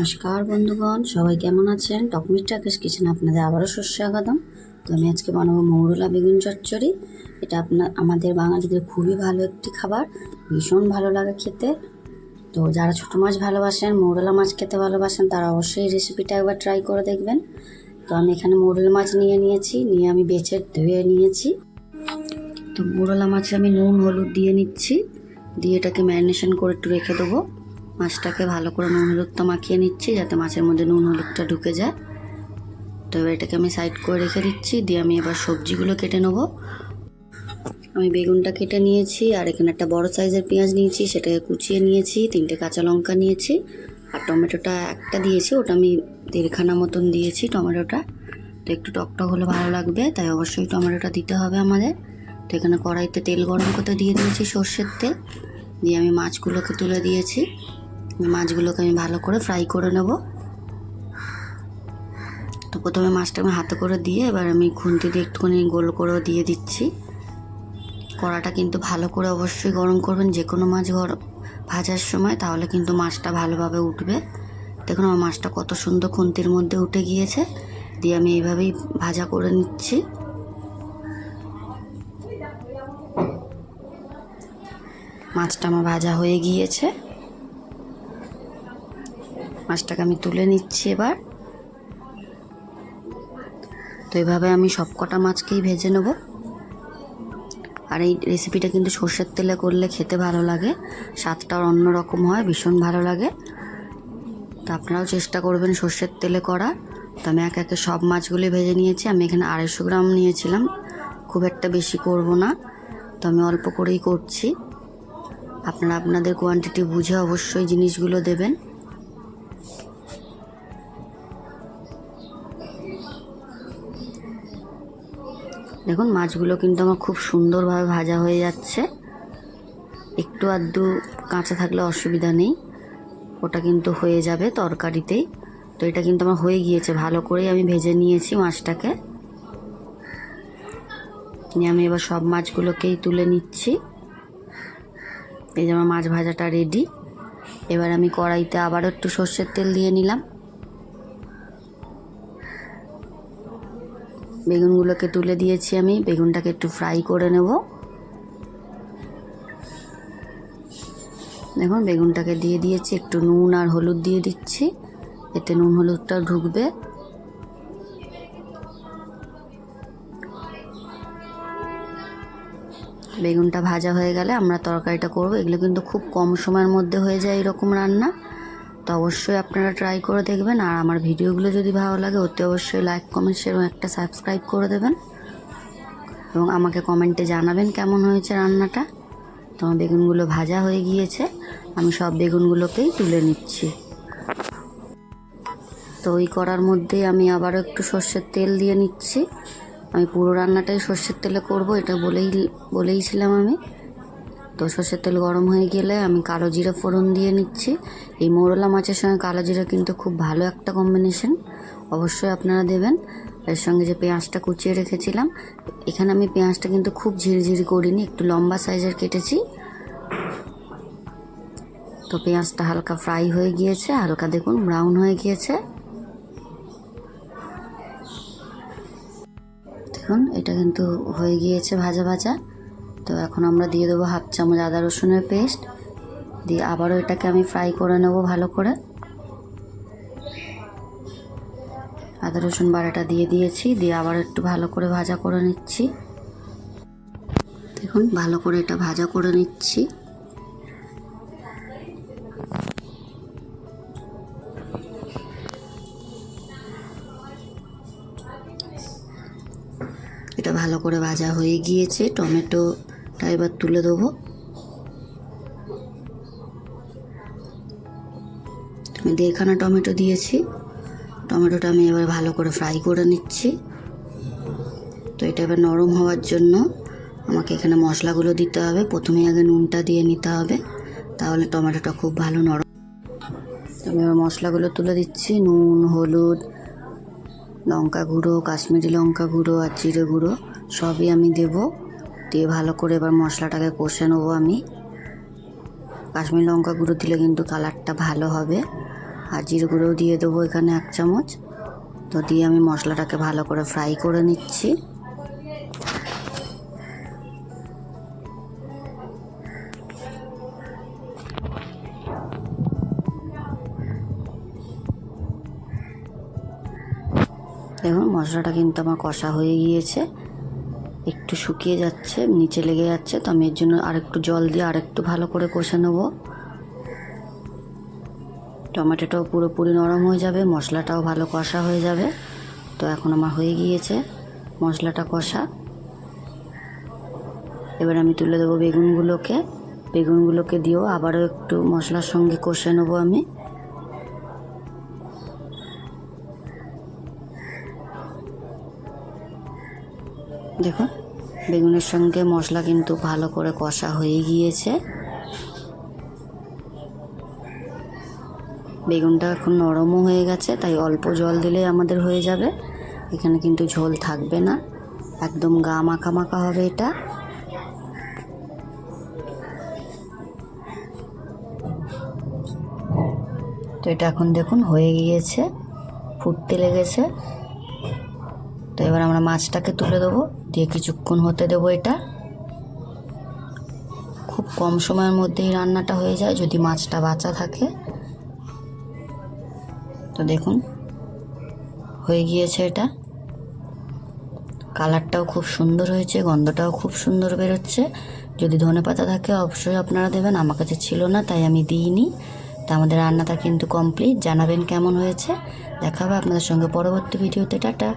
নমস্কার বন্ধুগণ, সবাই কেমন আছেন? টকমিট টাকেশ কিচেনে আপনাদের আবারও স্বাগতম। তো আমি আজকে বানাবো মৌরলা বেগুন চচ্চড়ি। এটা আমাদের বাঙালিদের খুবই ভালো একটি খাবার, ভীষণ ভালো লাগে খেতে। তো যারা ছোটো মাছ ভালোবাসেন, মৌরলা মাছ খেতে ভালোবাসেন, তারা অবশ্যই রেসিপিটা একবার ট্রাই করে দেখবেন। তো আমি এখানে মৌরলা মাছ নিয়ে আমি বেছে ধুয়ে নিয়েছি। তো মৌরলা মাছে আমি নুন হলুদ দিয়ে নিচ্ছি, দিয়ে এটাকে ম্যারিনেশন করে একটু রেখে দেবো। মাছটাকে ভালো করে নুন হলুদটা মাখিয়ে নিচ্ছি যাতে মাছের মধ্যে নুন হলুদটা ঢুকে যায়। তো এবার এটাকে আমি সাইড করে রেখে দিচ্ছি। দিয়ে আমি এবার সবজিগুলো কেটে নেব। আমি বেগুনটা কেটে নিয়েছি, আর এখানে একটা বড় সাইজের পেঁয়াজ নিয়েছি, সেটাকে কুচিয়ে নিয়েছি। 3টে কাঁচা লঙ্কা নিয়েছি, আর টমেটোটা একটা দিয়েছি, ওটা আমি 1.5খানা মতন দিয়েছি টমেটোটা। তো একটু টকটক হলে ভালো লাগবে, তাই অবশ্যই টমেটোটা দিতে হবে আমাদের। তো এখানে কড়াইতে তেল গরম করতে দিয়ে দিয়েছি, সর্ষের তেল। দিয়ে আমি মাছগুলোকে তুলে দিয়েছি। মাছগুলোকে আমি ভালো করে ফ্রাই করে নেব। তো প্রথমে মাছটা আমি হাতে করে দিয়ে এবার আমি খুন্তি দিয়ে একটুখানি গোল করে দিয়ে দিচ্ছি। কড়াটা কিন্তু ভালো করে অবশ্যই গরম করবেন যে কোনো মাছ ভাজার সময়, তাহলে কিন্তু মাছটা ভালোভাবে উঠবে। দেখুন আমার মাছটা কত সুন্দর খুন্তির মধ্যে উঠে গিয়েছে। দিয়ে আমি এইভাবেই ভাজা করে নিচ্ছি। মাছটা আমার ভাজা হয়ে গিয়েছে, মাছটাকে আমি তুলে নিচ্ছি এবার। তো এইভাবে আমি সব কটা মাছকেই ভেজে নেব। আর এই রেসিপিটা কিন্তু সর্ষের তেলে করলে খেতে ভালো লাগে, স্বাদটা অন্যরকম হয়, ভীষণ ভালো লাগে। তো আপনারাও চেষ্টা করবেন সর্ষের তেলে করা। তো আমি একে একে সব মাছগুলি ভেজে নিয়েছি। আমি এখানে 250 গ্রাম নিয়েছিলাম, খুব একটা বেশি করব না, তো আমি অল্প করেই করছি। আপনারা আপনাদের কোয়ান্টিটি বুঝে অবশ্যই জিনিসগুলো দেবেন। দেখুন মাছগুলো কিন্তু আমার খুব সুন্দরভাবে ভাজা হয়ে যাচ্ছে। একটু আধটু কাঁচা থাকলে অসুবিধা নেই, ওটা কিন্তু হয়ে যাবে তরকারিতেই। তো এটা কিন্তু আমার হয়ে গিয়েছে, ভালো করেই আমি ভেজে নিয়েছি মাছটাকে। নিয়ে আমি এবার সব মাছগুলোকেই তুলে নিচ্ছি। এই যে আমার মাছ ভাজাটা রেডি। এবার আমি কড়াইতে আবারও একটু সর্ষের তেল দিয়ে নিলাম। বেগুনগুলোকে তুলে দিয়েছি আমি, বেগুনটাকে একটু ফ্রাই করে নেব। দেখুন বেগুনটাকে দিয়ে দিয়েছি, একটু নুন আর হলুদ দিয়ে দিচ্ছি, এতে নুন হলুদটা ঢুকবে। বেগুনটা ভাজা হয়ে গেলে আমরা তরকারিটা করব। এগুলো কিন্তু খুব কম সময়ের মধ্যে হয়ে যায় এরকম রান্না। তো অবশ্যই আপনারা ট্রাই করে দেখবেন। আর আমার ভিডিওগুলো যদি ভালো লাগে অতি অবশ্যই লাইক কমেন্ট শেয়ার এবং একটা সাবস্ক্রাইব করে দেবেন, এবং আমাকে কমেন্টে জানাবেন কেমন হয়েছে রান্নাটা। তো আমার বেগুনগুলো ভাজা হয়ে গিয়েছে, আমি সব বেগুনগুলোকেই তুলে নিচ্ছি। তো ওই কড়ার মধ্যেই আমি আবারও একটু সর্ষের তেল দিয়ে নিচ্ছি। আমি পুরো রান্নাটাই সর্ষের তেলে করব, এটা বলেইছিলাম আমি। তো সর্ষের তেল গরম হয়ে গেলে আমি কালো জিরা ফোড়ন দিয়ে নিচ্ছি। এই মৌরলা মাছের সঙ্গে কালো জিরা কিন্তু খুব ভালো একটা কম্বিনেশন, অবশ্যই আপনারা দেবেন। এর সঙ্গে যে পেঁয়াজটা কুচিয়ে রেখেছিলাম, এখানে আমি পেঁয়াজটা কিন্তু খুব ঝিরিঝিরি করিনি, একটু লম্বা সাইজের কেটেছি। তো পেঁয়াজটা হালকা ফ্রাই হয়ে গিয়েছে, হালকা দেখুন ব্রাউন হয়ে গিয়েছে। দেখুন এটা কিন্তু হয়ে গিয়েছে ভাজা ভাজা। তো এখন আমরা দিয়ে দেবো 1/2 চামচ আদা রসুনের পেস্ট, দিয়ে আবারও এটাকে আমি ফ্রাই করে নেব ভালো করে। আদা রসুন বাটাটা দিয়ে দিয়েছি, দিয়ে আবার একটু ভালো করে ভাজা করে নিচ্ছি। দেখুন ভালো করে এটা ভাজা করে নিচ্ছি। এটা ভালো করে ভাজা হয়ে গিয়েছে। টমেটোটা এবার তুলে দেবো। আমি 1.5খানা টমেটো দিয়েছি। টমেটোটা আমি এবার ভালো করে ফ্রাই করে নিচ্ছি। তো এটা এবার নরম হওয়ার জন্য আমাকে এখানে মশলাগুলো দিতে হবে। প্রথমে আগে নুনটা দিয়ে নিতে হবে, তাহলে টমেটোটা খুব ভালো নরম। আমি এবার মশলাগুলো তুলে দিচ্ছি। নুন, হলুদ, লঙ্কা গুঁড়ো, কাশ্মীরি লঙ্কা গুঁড়ো আর জিরে গুঁড়ো সবই আমি দেব। দিয়ে ভালো করে এবার মশলাটাকে কষে নেবো আমি। কাশ্মীরি লঙ্কা গুঁড়ো দিলে কিন্তু কালারটা ভালো হবে, আর জিরে গুঁড়োও দিয়ে দেবো এখানে 1 চামচ। তো দিয়ে আমি মশলাটাকে ভালো করে ফ্রাই করে নিচ্ছি। দেখুন মশলাটা কিন্তু আমার কষা হয়ে গিয়েছে, একটু শুকিয়ে যাচ্ছে, নিচে লেগে যাচ্ছে। তো আমি এর জন্য আরেকটু জল দিয়ে আরেকটু ভালো করে কষে নেব। টমেটোটাও পুরোপুরি নরম হয়ে যাবে, মশলাটাও ভালো কষা হয়ে যাবে। তো এখন আমার হয়ে গিয়েছে মশলাটা কষা। এবার আমি তুলে দেবো বেগুনগুলোকে দিয়েও আবারও একটু মশলার সঙ্গে কষে নেবো আমি। দেখুন বেগুনের সঙ্গে মশলা কিন্তু ভালো করে কষা হয়ে গিয়েছে। বেগুনটা এখন নরমও হয়ে গেছে, তাই অল্প জল দিলেই আমাদের হয়ে যাবে। এখানে কিন্তু ঝোল থাকবে না, একদম গা মাখা মাখা হবে এটা। তো এটা এখন দেখুন হয়ে গিয়েছে, ফুটতে লেগেছে। তো এবার আমরা মাছটাকে তুলে দেবো, দিয়ে কিছুক্ষণ হতে দেবো। এটা খুব কম সময়ের মধ্যেই রান্নাটা হয়ে যায় যদি মাছটা বাঁচা থাকে। তো দেখুন হয়ে গিয়েছে, এটা কালারটাও খুব সুন্দর হয়েছে, গন্ধটাও খুব সুন্দর বেরোচ্ছে। যদি ধনেপাতা থাকে অবশ্যই আপনারা দেবেন, আমার কাছে ছিল না তাই আমি দিইনি। তা আমাদের রান্নাটা কিন্তু কমপ্লিট। জানাবেন কেমন হয়েছে। দেখা হবে আপনাদের সঙ্গে পরবর্তী ভিডিওতে। টাটা।